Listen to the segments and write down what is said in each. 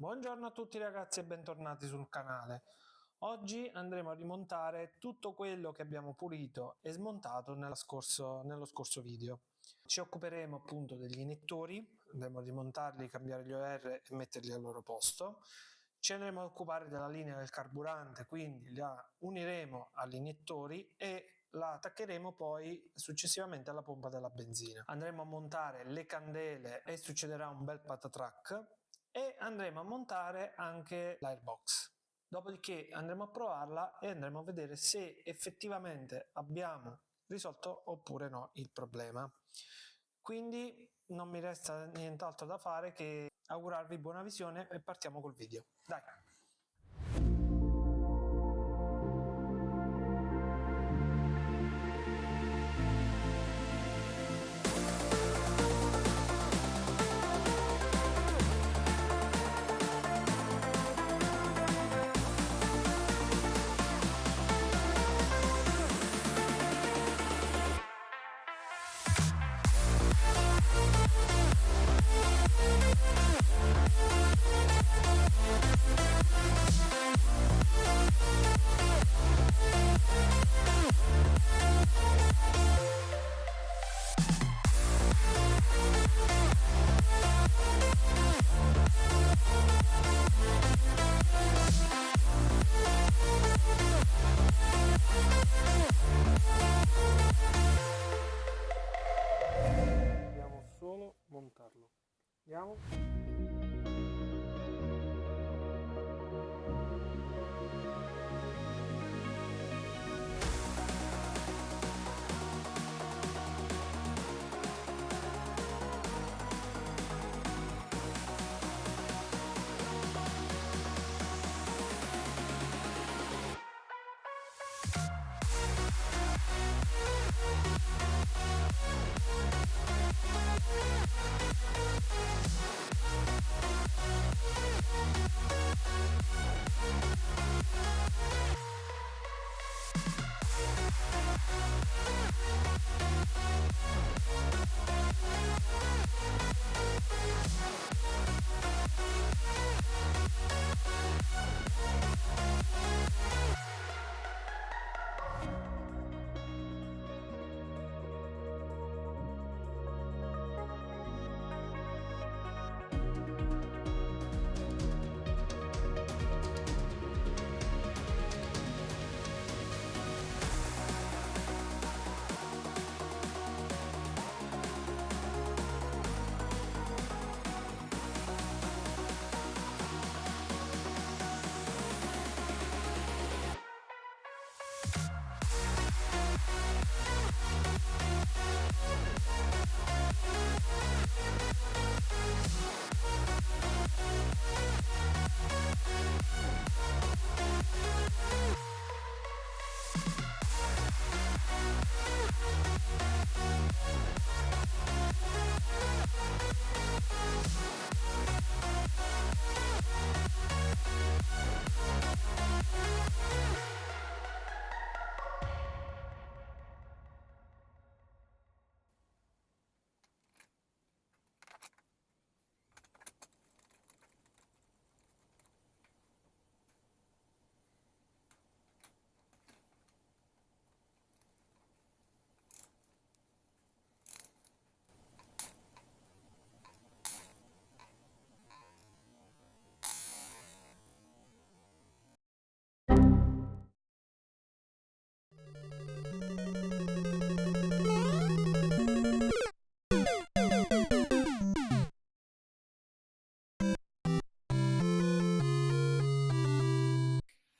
Buongiorno a tutti ragazzi e bentornati sul canale. Oggi andremo a rimontare tutto quello che abbiamo pulito e smontato nello scorso video. Ci occuperemo appunto degli inettori, andremo a rimontarli, cambiare gli OR e metterli al loro posto. Ci andremo a occupare della linea del carburante, quindi la uniremo agli iniettori e la attaccheremo poi successivamente alla pompa della benzina. Andremo a montare le candele e succederà un bel patatrack e andremo a montare anche l'airbox. Dopodiché andremo a provarla e andremo a vedere se effettivamente abbiamo risolto oppure no il problema. Quindi non mi resta nient'altro da fare che augurarvi buona visione e partiamo col video. Dai! Dobbiamo solo montarlo. Andiamo.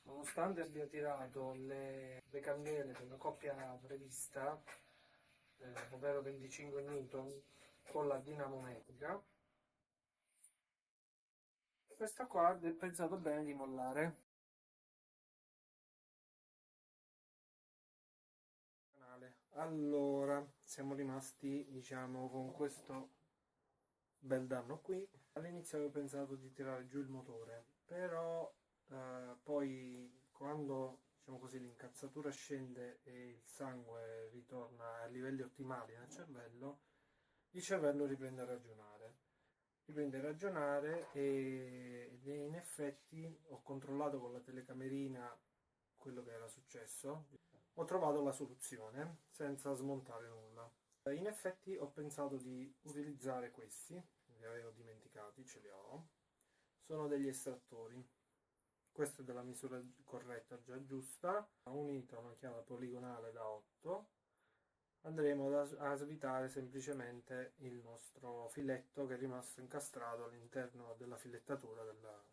Nonostante abbia tirato le candele della coppia prevista, ovvero 25 Newton con la dinamometrica, questa qua ha pensato bene di mollare. Allora, siamo rimasti, diciamo, con questo bel danno qui. All'inizio avevo pensato di tirare giù il motore, però poi quando, diciamo così, l'incazzatura scende e il sangue ritorna a livelli ottimali nel cervello, il cervello riprende a ragionare e effetti ho controllato con la telecamerina quello che era successo, ho trovato la soluzione senza smontare nulla. In effetti ho pensato di utilizzare questi, li avevo dimenticati, ce li ho, sono degli estrattori. Questo è della misura corretta, già giusta, unito a una chiave poligonale da 8. Andremo a svitare semplicemente il nostro filetto che è rimasto incastrato all'interno della filettatura della...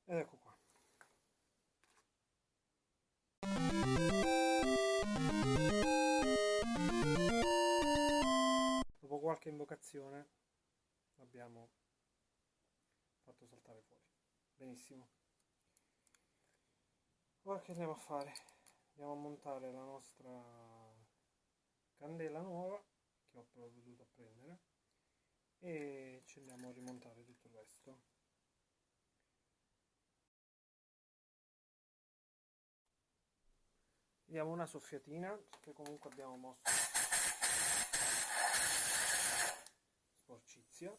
Ed ecco qua. Dopo qualche invocazione l'abbiamo fatto saltare fuori. Benissimo. Ora che andiamo a fare? Andiamo a montare la nostra candela nuova che ho provveduto a prendere e ci andiamo a rimontare tutto il resto. Diamo una soffiatina perché comunque abbiamo mosso sporcizia.